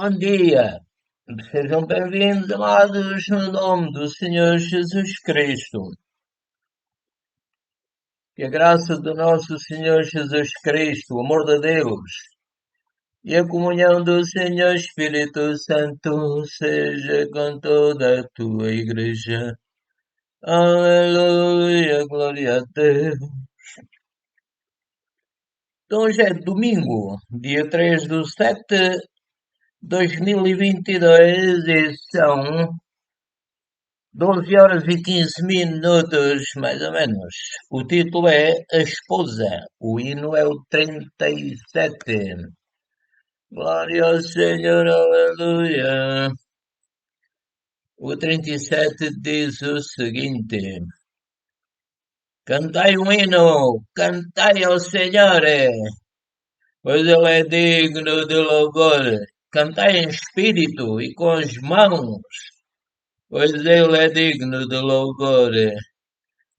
Bom dia, sejam bem-vindos, amados, no nome do Senhor Jesus Cristo. Que a graça do nosso Senhor Jesus Cristo, o amor de Deus e a comunhão do Senhor Espírito Santo seja com toda a tua igreja. Aleluia, glória a Deus. Então hoje é domingo, dia 3 do 7 de 2022 e são 12 horas e 15 minutos, mais ou menos. O título é A Esposa. O hino é o 37. Glória ao Senhor, aleluia. O 37 diz o seguinte: Cantai um hino, cantai ao Senhor, pois Ele é digno de louvor. Cantai em espírito e com as mãos, pois Ele é digno de louvor.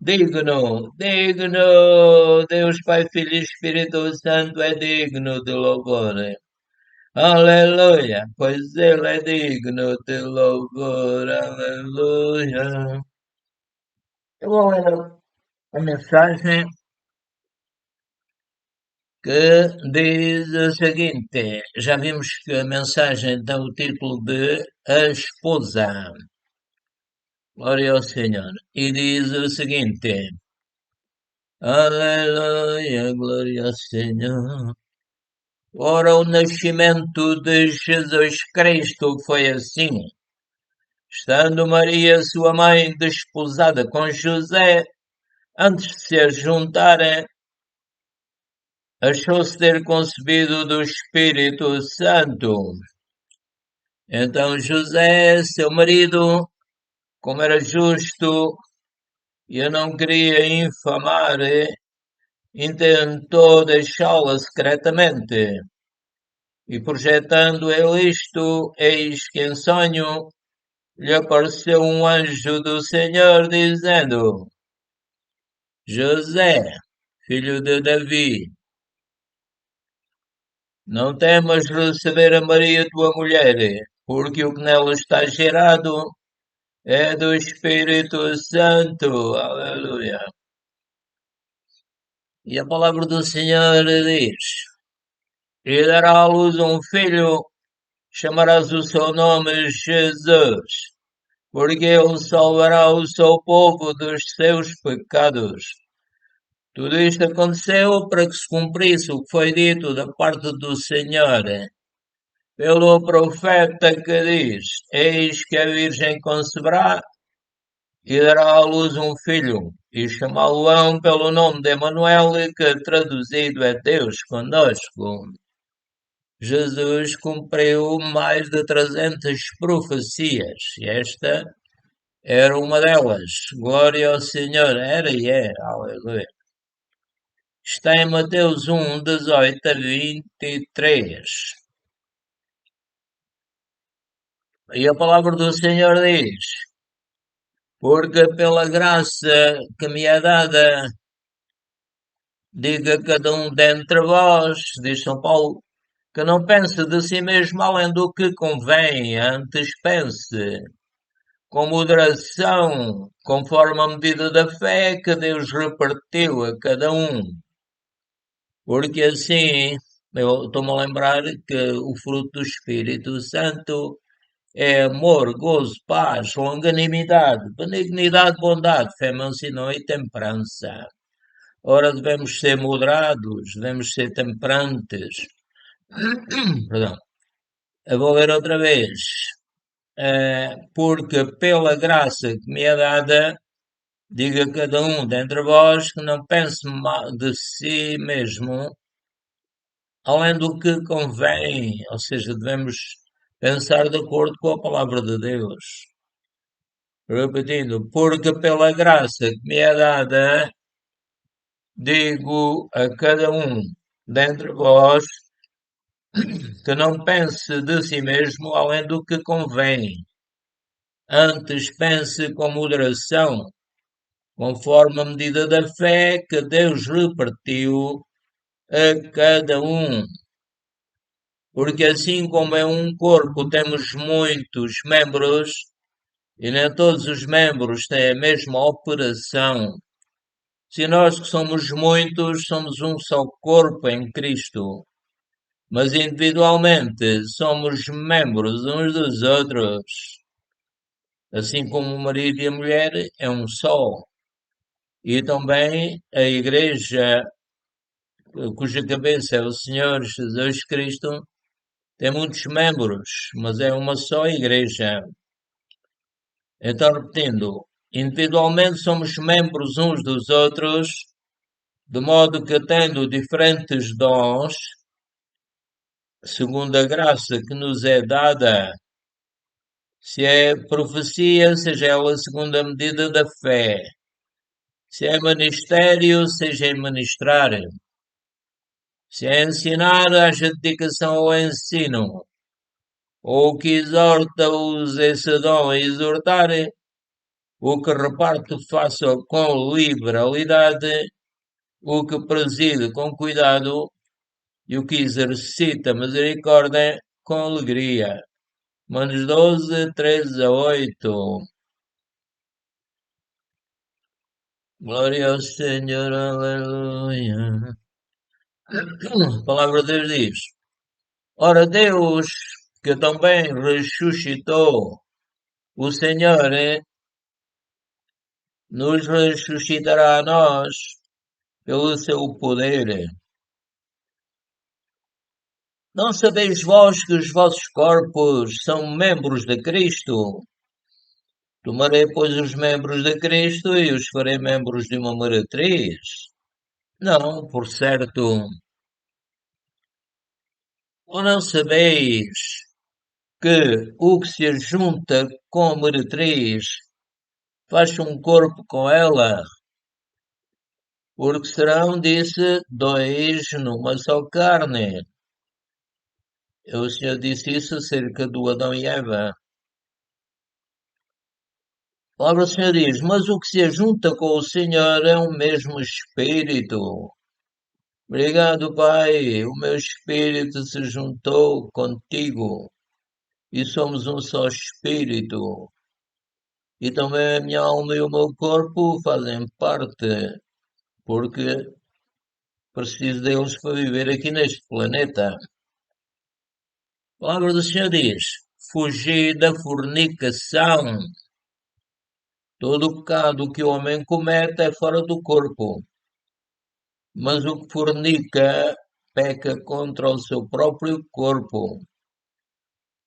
Digno, digno, Deus Pai, Filho e Espírito Santo é digno de louvor. Aleluia, pois Ele é digno de louvor. Aleluia. Eu vou ler a mensagem que diz o seguinte: já vimos que a mensagem tem o título de A Esposa. Glória ao Senhor. E diz o seguinte: Aleluia, glória ao Senhor. Ora, o nascimento de Jesus Cristo foi assim. Estando Maria, sua mãe, desposada com José, antes de se ajuntarem, achou-se ter concebido do Espírito Santo. Então José, seu marido, como era justo e eu não queria infamar, intentou deixá-la secretamente. E projetando ele isto, eis que em sonho lhe apareceu um anjo do Senhor, dizendo: José, filho de Davi, não temas receber a Maria tua mulher, porque o que nela está gerado é do Espírito Santo. Aleluia. E a palavra do Senhor diz: E dará à luz um filho, chamarás o seu nome Jesus, porque ele salvará o seu povo dos seus pecados. Tudo isto aconteceu para que se cumprisse o que foi dito da parte do Senhor pelo profeta que diz: Eis que a Virgem conceberá e dará à luz um filho, e chamá-lo-ão pelo nome de Emanuel, que traduzido é Deus conosco. Jesus cumpriu mais de 300 profecias, e esta era uma delas. Glória ao Senhor, era e é, aleluia. Está em Mateus 1, 18 a 23. E a palavra do Senhor diz: Porque pela graça que me é dada, diga cada um dentre vós, diz São Paulo, que não pense de si mesmo além do que convém, antes pense com moderação, conforme a medida da fé que Deus repartiu a cada um. Porque assim, eu estou-me a lembrar que o fruto do Espírito Santo é amor, gozo, paz, longanimidade, benignidade, bondade, fé, mansidão e temperança. Ora, devemos ser moderados, devemos ser temperantes. Perdão. Eu vou ler outra vez. Porque pela graça que me é dada, diga cada um dentre vós que não pense mal de si mesmo, além do que convém, ou seja, devemos pensar de acordo com a palavra de Deus. Repetindo, porque pela graça que me é dada, digo a cada um dentre vós que não pense de si mesmo além do que convém. Antes pense com moderação, conforme a medida da fé que Deus repartiu a cada um. Porque assim como é um corpo temos muitos membros, e nem todos os membros têm a mesma operação. Se nós que somos muitos, somos um só corpo em Cristo, mas individualmente somos membros uns dos outros. Assim como o marido e a mulher é um só. E também a Igreja, cuja cabeça é o Senhor Jesus Cristo, tem muitos membros, mas é uma só Igreja. Então, repetindo, individualmente somos membros uns dos outros, de modo que, tendo diferentes dons, segundo a graça que nos é dada, se é profecia, seja ela segundo a medida da fé, se é ministério, seja em ministrar, se é ensinar, haja dedicação ao ensino, ou o que exorta, use esse dom a exortar, o que reparte, faça com liberalidade, o que preside com cuidado, e o que exercita misericórdia com alegria. Romanos 12, 13 a 8. Glória ao Senhor, aleluia. A palavra de Deus diz: Ora, Deus, que também ressuscitou o Senhor, nos ressuscitará a nós pelo seu poder. Não sabeis vós que os vossos corpos são membros de Cristo? Tomarei, pois, os membros de Cristo e os farei membros de uma meretriz? Não, por certo. Ou não sabeis que o que se ajunta com a meretriz faz um corpo com ela? Porque serão, disse, dois numa só carne. O Senhor disse isso acerca do Adão e Eva. A palavra do Senhor diz: Mas o que se ajunta com o Senhor é o mesmo Espírito. Obrigado, Pai. O meu Espírito se juntou contigo e somos um só Espírito. E também a minha alma e o meu corpo fazem parte, porque preciso deles para viver aqui neste planeta. A palavra do Senhor diz: Fugir da fornicação. Todo o pecado que o homem comete é fora do corpo, mas o que fornica peca contra o seu próprio corpo.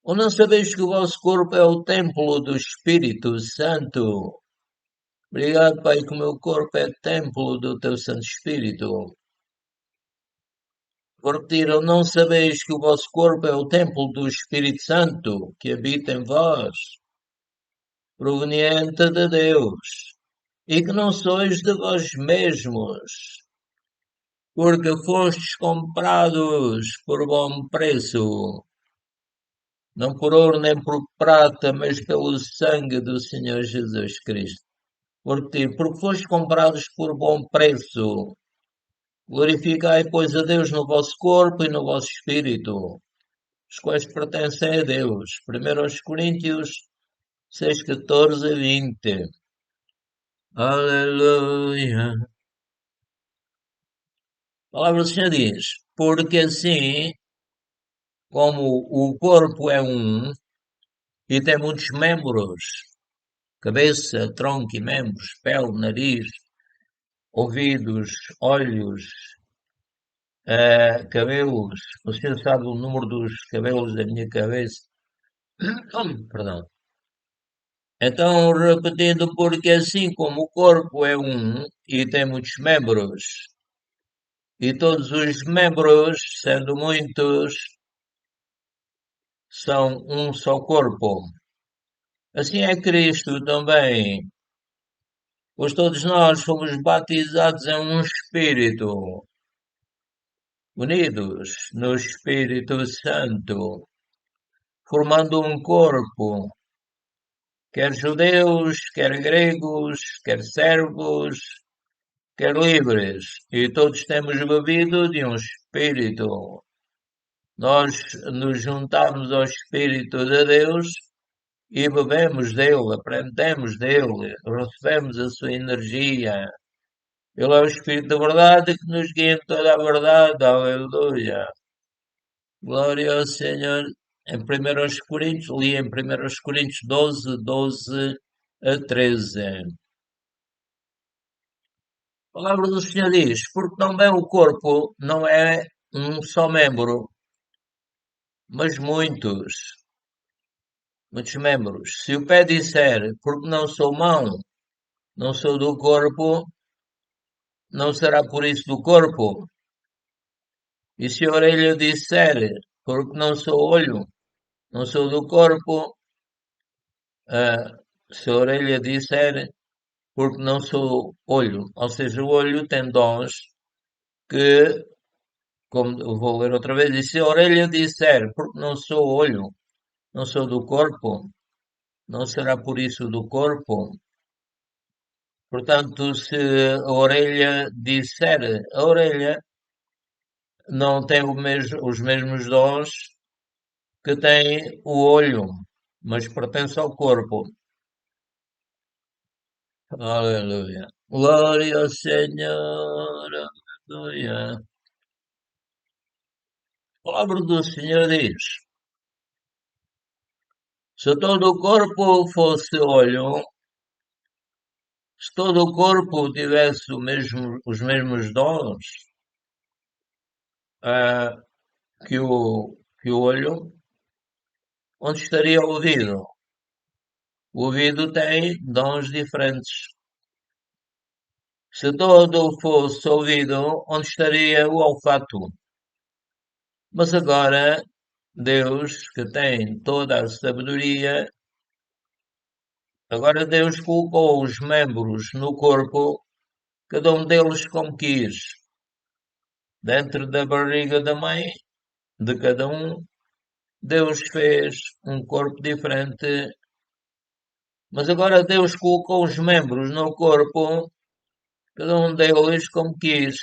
Ou não sabeis que o vosso corpo é o templo do Espírito Santo? Obrigado, Pai, que o meu corpo é templo do teu Santo Espírito. Vou repetir, ou não sabeis que o vosso corpo é o templo do Espírito Santo, que habita em vós, proveniente de Deus, e que não sois de vós mesmos, porque fostes comprados por bom preço, não por ouro nem por prata, mas pelo sangue do Senhor Jesus Cristo. Vou repetir, porque fostes comprados por bom preço. Glorificai, pois, a Deus no vosso corpo e no vosso espírito, os quais pertencem a Deus. 1 Coríntios 6, 14 a 20. Aleluia. A palavra do Senhor diz: Porque assim como o corpo é um e tem muitos membros, cabeça, tronco e membros, pele, nariz, ouvidos, olhos, cabelos. O Senhor sabe o número dos cabelos da minha cabeça. Perdão. Então, repetindo, porque assim como o corpo é um e tem muitos membros, e todos os membros, sendo muitos, são um só corpo. Assim é Cristo também, pois todos nós fomos batizados em um Espírito, unidos no Espírito Santo, formando um corpo, quer judeus, quer gregos, quer servos, quer livres, e todos temos bebido de um Espírito. nós nos juntamos ao Espírito de Deus e bebemos dele, aprendemos dele, recebemos a sua energia. Ele é o Espírito da verdade que nos guia em toda a verdade. Aleluia. Glória ao Senhor. Em 1 Coríntios, li em 1 Coríntios 12, 12 a 13. A palavra do Senhor diz: porque também o corpo não é um só membro, mas muitos membros. Se o pé disser, porque não sou mão, não sou do corpo, não será por isso do corpo. E se a orelha disser, porque não sou olho, não sou do corpo, ah, se a orelha disser, porque não sou olho, ou seja, o olho tem dons que, como eu vou ler outra vez, e se a orelha disser, porque não sou olho, não sou do corpo, não será por isso do corpo. Portanto, se a orelha disser, a orelha não tem os mesmos dons que tem o olho, mas pertence ao corpo. Aleluia. Glória ao Senhor. Aleluia. A palavra do Senhor diz: se todo o corpo fosse olho, se todo o corpo tivesse os mesmos dons ah, que o olho, onde estaria o ouvido? O ouvido tem dons diferentes. Se todo fosse ouvido, onde estaria o olfato? Mas agora, Deus, que tem toda a sabedoria, agora Deus colocou os membros no corpo, cada um deles como quis, dentro da barriga da mãe de cada um. Deus fez um corpo diferente, mas agora Deus colocou os membros no corpo, cada um deles como quis.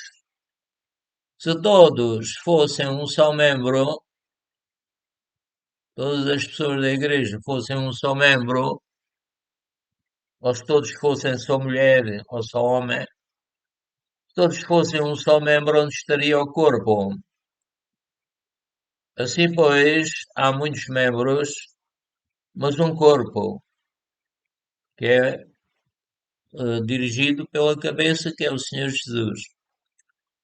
Se todos fossem um só membro, todas as pessoas da igreja fossem um só membro, ou se todos fossem só mulher ou só homem, se todos fossem um só membro, onde estaria o corpo? Assim, pois, há muitos membros, mas um corpo, que é dirigido pela cabeça, que é o Senhor Jesus,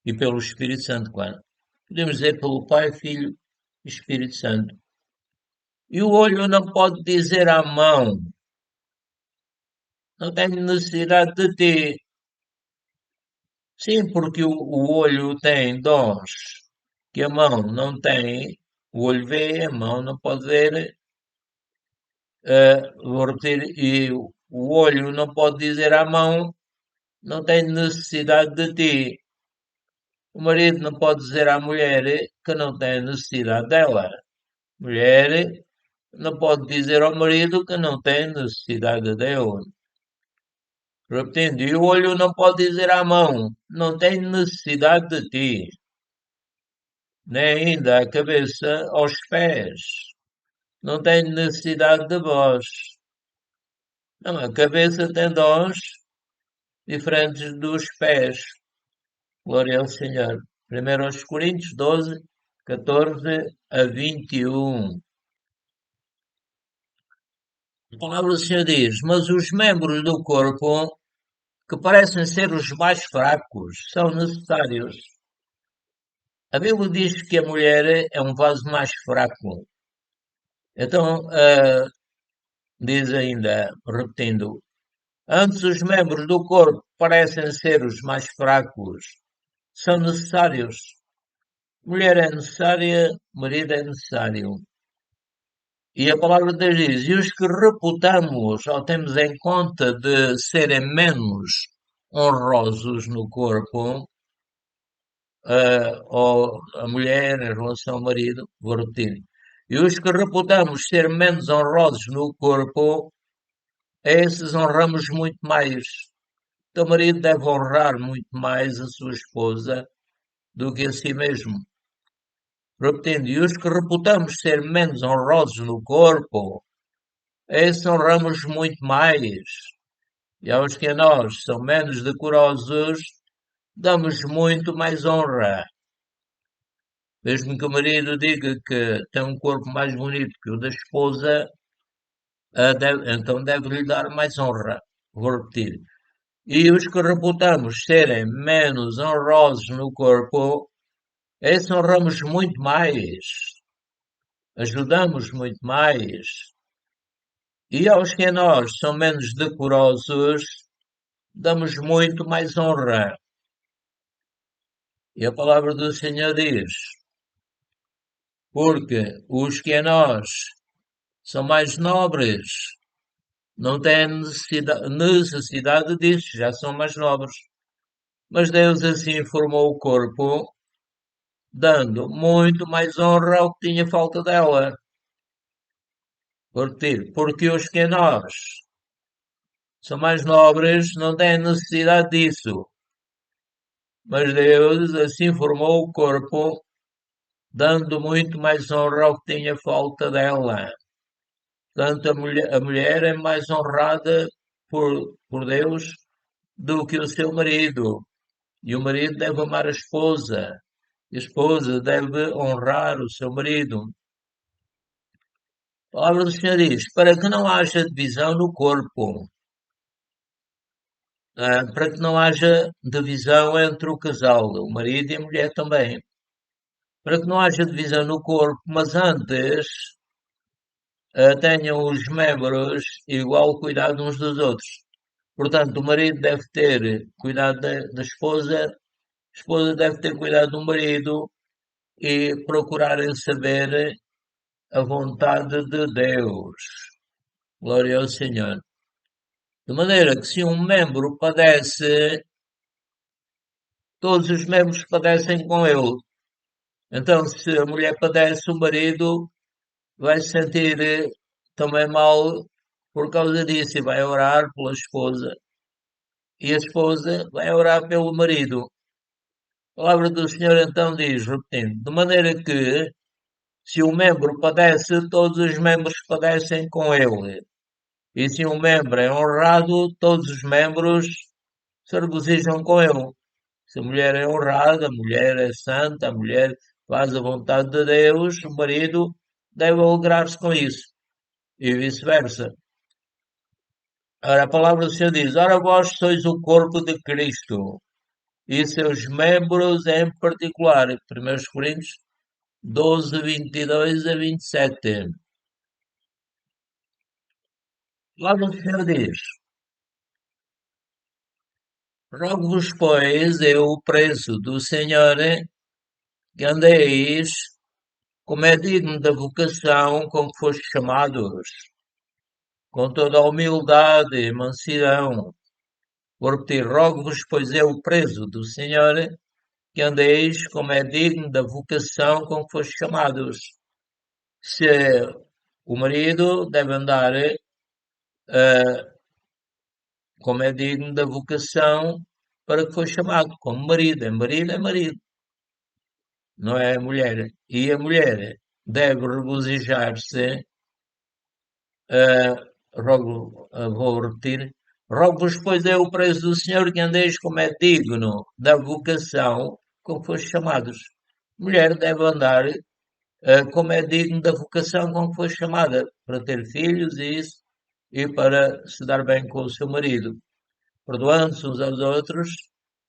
e pelo Espírito Santo, claro. Podemos dizer pelo Pai, Filho e Espírito Santo. E o olho não pode dizer à mão, não tenho necessidade de ti. Sim, porque o olho tem dons que a mão não tem. O olho vê, a mão não pode ver. Vou repetir, e o olho não pode dizer à mão, não tenho necessidade de ti. O marido não pode dizer à mulher que não tem necessidade dela. Mulher não pode dizer ao marido que não tem necessidade dele. Repetindo, e o olho não pode dizer à mão, não tenho necessidade de ti. Nem ainda a cabeça aos pés. Não tenho necessidade de vós. Não, a cabeça tem dons diferentes dos pés. Glória ao Senhor. 1 Coríntios 12, 14 a 21. A palavra do Senhor diz: mas os membros do corpo, que parecem ser os mais fracos, são necessários. A Bíblia diz que a mulher é um vaso mais fraco. Então, diz ainda, repetindo, antes os membros do corpo parecem ser os mais fracos, são necessários. Mulher é necessária, marido é necessário. E a palavra de Deus diz, e os que reputamos ou temos em conta de serem menos honrosos no corpo, ou a mulher em relação ao marido, vou repetir, e os que reputamos ser menos honrosos no corpo, a esses honramos muito mais. Então, o marido deve honrar muito mais a sua esposa do que a si mesmo. Repetindo, e os que reputamos ser menos honrosos no corpo, esses honramos muito mais. E aos que a nós são menos decorosos, damos muito mais honra. Mesmo que o marido diga que tem um corpo mais bonito que o da esposa, então deve-lhe dar mais honra. Vou repetir. E os que reputamos serem menos honrosos no corpo, esses honramos muito mais, ajudamos muito mais. E aos que a nós são menos decorosos, damos muito mais honra. E a palavra do Senhor diz: porque os que a nós são mais nobres não têm necessidade disso, já são mais nobres. Mas Deus assim formou o corpo, dando muito mais honra ao que tinha falta dela. Porque os que a nós são mais nobres não têm necessidade disso. Mas Deus assim formou o corpo, dando muito mais honra ao que tinha falta dela. Portanto, a mulher é mais honrada por Deus do que o seu marido. E o marido deve amar a esposa. E a esposa deve honrar o seu marido. A palavra do Senhor diz: para que não haja divisão no corpo, para que não haja divisão entre o casal, o marido e a mulher também, para que não haja divisão no corpo, mas antes tenham os membros igual cuidado uns dos outros. Portanto, o marido deve ter cuidado da esposa, a esposa deve ter cuidado do marido e procurarem saber a vontade de Deus. Glória ao Senhor. De maneira que se um membro padece, todos os membros padecem com ele. Então, se a mulher padece, o marido vai se sentir também mal por causa disso e vai orar pela esposa. E a esposa vai orar pelo marido. A palavra do Senhor então diz, repetindo, de maneira que se um membro padece, todos os membros padecem com ele. E se um membro é honrado, todos os membros se regozijam com ele. Se a mulher é honrada, a mulher é santa, a mulher faz a vontade de Deus, o marido deve alegrar-se com isso. E vice-versa. Ora, a palavra do Senhor diz: ora, vós sois o corpo de Cristo e seus membros em particular. 1 Coríntios 12, 22 a 27. A palavra do Senhor diz: rogo-vos, pois, eu, preso do Senhor, que andeis como é digno da vocação com que fostes chamados, com toda a humildade e mansidão. Vou repetir, rogo-vos, pois eu, preso do Senhor, que andeis como é digno da vocação com que fostes chamados. Se o marido deve andar como é digno da vocação para que foi chamado, como marido. É marido, é marido, não é mulher. E a mulher deve regozijar-se, vou repetir, rogo-vos, pois eu, o preço do Senhor, que andeis como é digno da vocação com que foste chamados. Mulher deve andar como é digno da vocação com que foi chamada, para ter filhos e isso, e para se dar bem com o seu marido. Perdoando-se uns aos outros,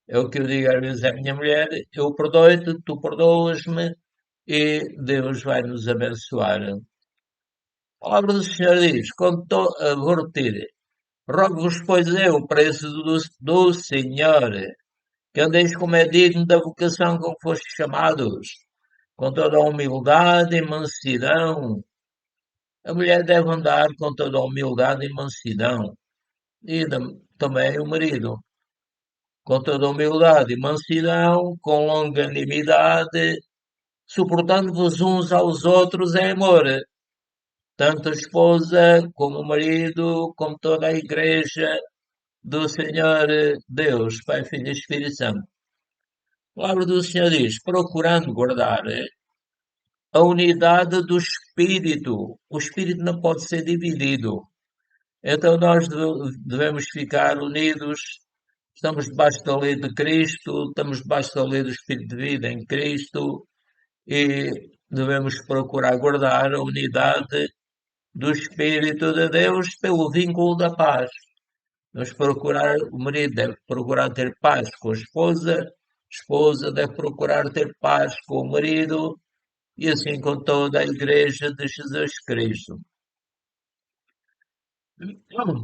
é o que eu digo às vezes à minha mulher, eu perdoo-te, tu perdoas-me, e Deus vai nos abençoar. A palavra do Senhor diz, vou repetir, rogo-vos, pois eu, preço do Senhor, que andeis como é digno da vocação com que fostes chamados, com toda a humildade e mansidão. A mulher deve andar com toda a humildade e mansidão. E também o marido. Com toda a humildade e mansidão, com longanimidade, suportando-vos uns aos outros em amor. Tanto a esposa como o marido, como toda a igreja do Senhor Deus, Pai, Filho e Espírito Santo. A palavra do Senhor diz, procurando guardar a unidade do Espírito. O Espírito não pode ser dividido. Então nós devemos ficar unidos. Estamos debaixo da lei de Cristo, estamos debaixo da lei do Espírito de vida em Cristo e devemos procurar guardar a unidade do Espírito de Deus pelo vínculo da paz. Vamos procurar, o marido deve procurar ter paz com a esposa deve procurar ter paz com o marido, e assim com toda a Igreja de Jesus Cristo.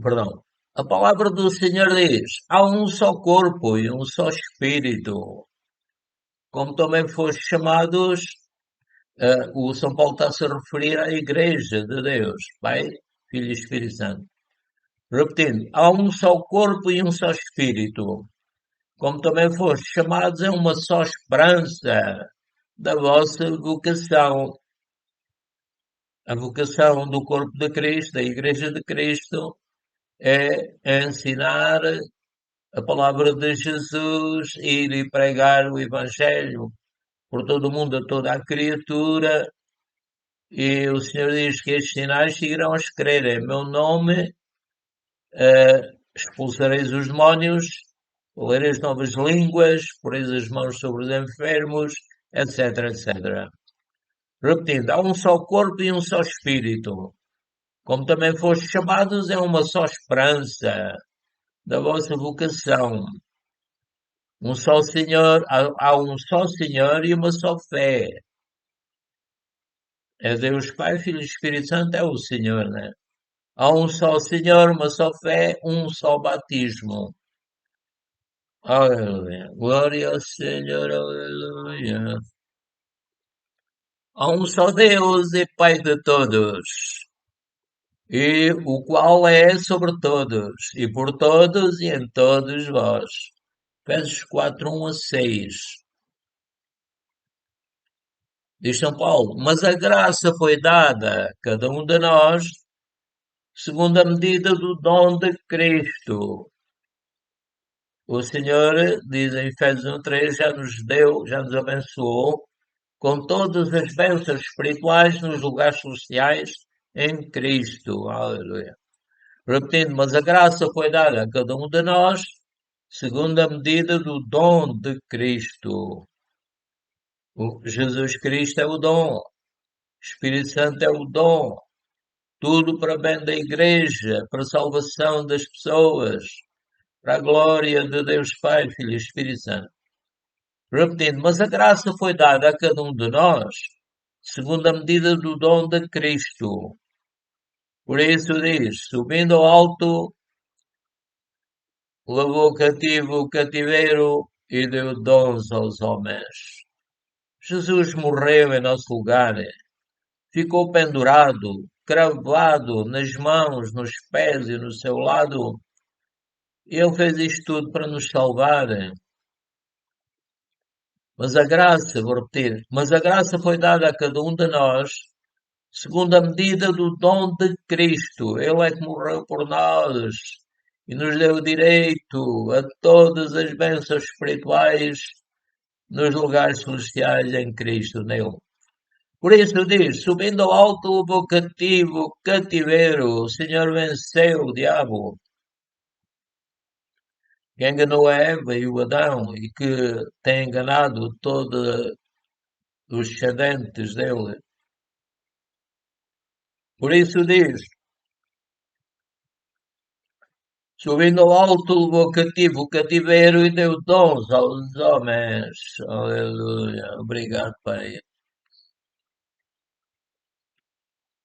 Perdão. A palavra do Senhor diz: há um só corpo e um só Espírito. Como também foste chamados, o São Paulo está-se a referir à Igreja de Deus, Pai, Filho e Espírito Santo. Repetindo, há um só corpo e um só Espírito. Como também fostes chamados em uma só esperança da vossa vocação. A vocação do corpo de Cristo, da Igreja de Cristo, é ensinar a palavra de Jesus, ir e pregar o Evangelho por todo o mundo, a toda a criatura. E o Senhor diz que estes sinais seguirão os que crerem. Em meu nome expulsareis os demónios, lereis novas línguas, poreis as mãos sobre os enfermos, etc, etc. Repetindo, há um só corpo e um só Espírito. Como também fostes chamados, é uma só esperança da vossa vocação. Um só Senhor, há um só Senhor e uma só fé. É Deus Pai, Filho e Espírito Santo, é o Senhor, né? Há um só Senhor, uma só fé, um só batismo. Aleluia. Glória ao Senhor, aleluia. Há um só Deus e Pai de todos, e o qual é sobre todos, e por todos e em todos vós. Efésios 4, 1 a 6. Diz São Paulo, mas a graça foi dada a cada um de nós, segundo a medida do dom de Cristo. O Senhor, diz em Efésios 1:3, já nos deu, já nos abençoou com todas as bênçãos espirituais nos lugares celestiais em Cristo. Aleluia. Repetindo, mas a graça foi dada a cada um de nós, segundo a medida do dom de Cristo. Jesus Cristo é o dom, o Espírito Santo é o dom, tudo para bem da Igreja, para a salvação das pessoas, para a glória de Deus Pai, Filho e Espírito Santo. Repetindo, mas a graça foi dada a cada um de nós, segundo a medida do dom de Cristo. Por isso diz, subindo ao alto, levou cativo o cativeiro e deu dons aos homens. Jesus morreu em nosso lugar, ficou pendurado, cravado nas mãos, nos pés e no seu lado. E ele fez isto tudo para nos salvar. Mas a graça, vou repetir, mas a graça foi dada a cada um de nós, segundo a medida do dom de Cristo. Ele é que morreu por nós e nos deu direito a todas as bênçãos espirituais nos lugares celestiais em Cristo, nele. Por isso diz, subindo ao alto levou cativo, cativeiro, o Senhor venceu o diabo, que enganou a Eva e o Adão e que tem enganado todos os descendentes dele. Por isso diz, subindo ao alto levou cativo o cativeiro e deu dons aos homens. Aleluia. Obrigado, Pai.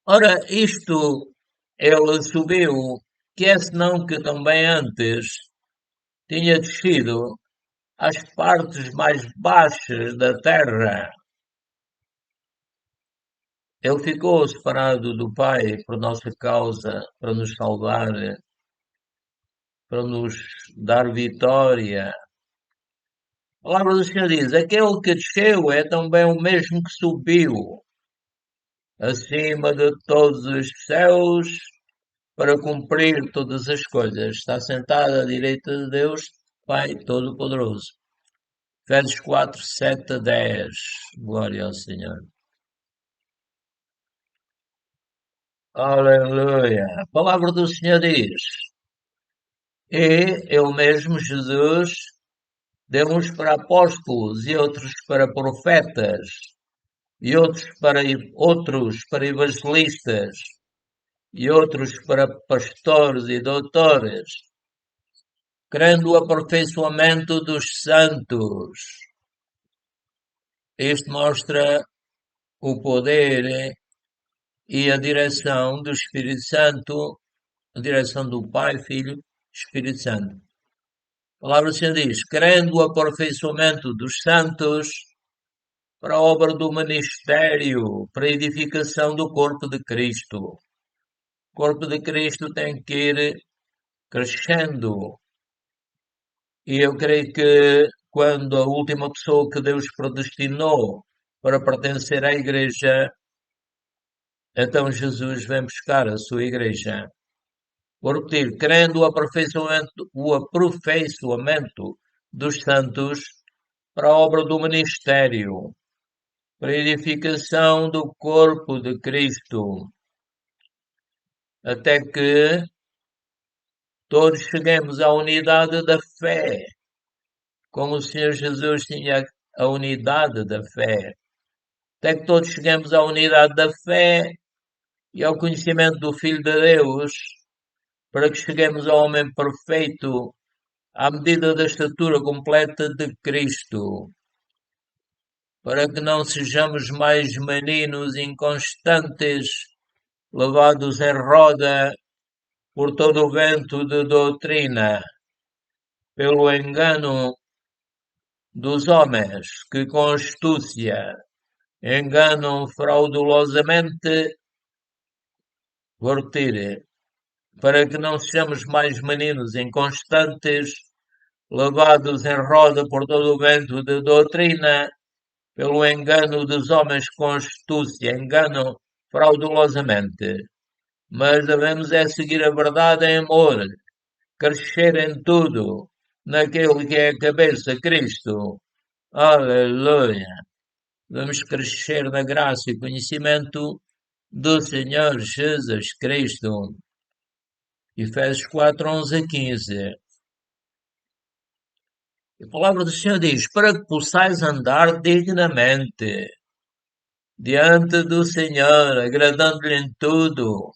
Ora, isto ele subiu, que é senão que também antes tinha descido às partes mais baixas da terra. Ele ficou separado do Pai por nossa causa, para nos salvar, para nos dar vitória. A palavra do Senhor diz: aquele que desceu é também o mesmo que subiu acima de todos os céus para cumprir todas as coisas. Está sentado à direita de Deus, Pai Todo-Poderoso. Efésios 4, 7 a 10. Glória ao Senhor. Aleluia. A palavra do Senhor diz: E ele mesmo, Jesus, deu uns para apóstolos e outros para profetas e outros para evangelistas e outros para pastores e doutores, querendo o aperfeiçoamento dos santos. Isto mostra o poder e a direção do Espírito Santo, a direção do Pai, Filho, Espírito Santo. A palavra do Senhor diz: querendo o aperfeiçoamento dos santos para a obra do ministério, para a edificação do corpo de Cristo. O corpo de Cristo tem que ir crescendo. E eu creio que quando a última pessoa que Deus predestinou para pertencer à igreja, então Jesus vem buscar a sua igreja. Vou repetir, querendo o aperfeiçoamento dos santos para a obra do ministério, para a edificação do corpo de Cristo, até que todos cheguemos à unidade da fé, como o Senhor Jesus tinha a unidade da fé, até que todos cheguemos à unidade da fé e ao conhecimento do Filho de Deus, para que cheguemos ao homem perfeito, à medida da estatura completa de Cristo, para que não sejamos mais meninos inconstantes, levados em roda por todo o vento de doutrina, pelo engano dos homens que com astúcia enganam fraudulosamente, vou repetir, para que não sejamos mais meninos inconstantes, levados em roda por todo o vento de doutrina, pelo engano dos homens com astúcia, enganam fraudulosamente. Mas devemos é seguir a verdade em amor, crescer em tudo, naquele que é a cabeça, Cristo. Aleluia! Vamos crescer na graça e conhecimento do Senhor Jesus Cristo. Efésios 4, 11 a 15. A palavra do Senhor diz: para que possais andar dignamente diante do Senhor, agradando-lhe em tudo,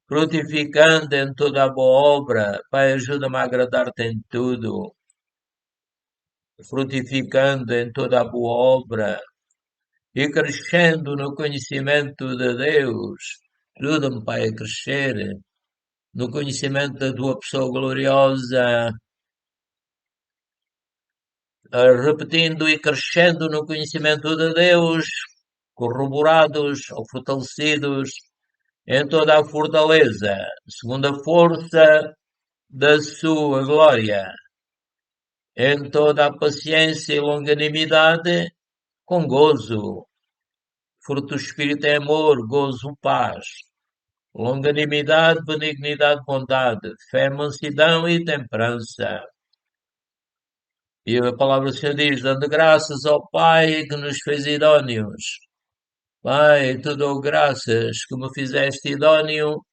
frutificando em toda a boa obra. Pai, ajuda-me a agradar-te em tudo, frutificando em toda a boa obra e crescendo no conhecimento de Deus. Ajuda-me, Pai, a crescer no conhecimento da tua pessoa gloriosa, repetindo e crescendo no conhecimento de Deus, corroborados ou fortalecidos em toda a fortaleza, segundo a força da sua glória, em toda a paciência e longanimidade, com gozo. Fruto do Espírito é amor, gozo, paz, longanimidade, benignidade, bondade, fé, mansidão e temperança. E a palavra do Senhor diz, dando graças ao Pai que nos fez idóneos. Pai, te dou graças que me fizeste idóneo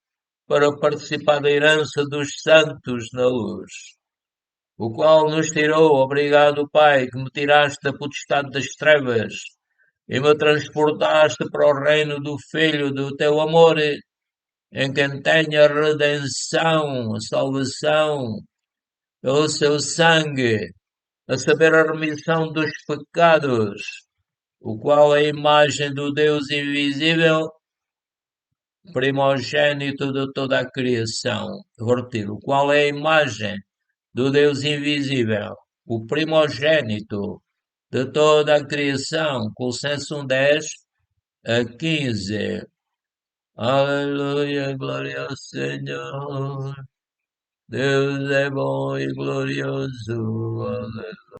para participar da herança dos santos na luz, o qual nos tirou, obrigado, Pai, que me tiraste da potestade das trevas e me transportaste para o reino do Filho do teu amor, em quem tenho a redenção, a salvação, pelo seu sangue, a saber a remissão dos pecados, o qual é a imagem do Deus invisível, primogênito de toda a criação. Vou repetir, o qual é a imagem do Deus invisível, o primogênito de toda a criação. Colossenses 1:10 a 15. Aleluia, glória ao Senhor. Deus é bom e glorioso. Aleluia.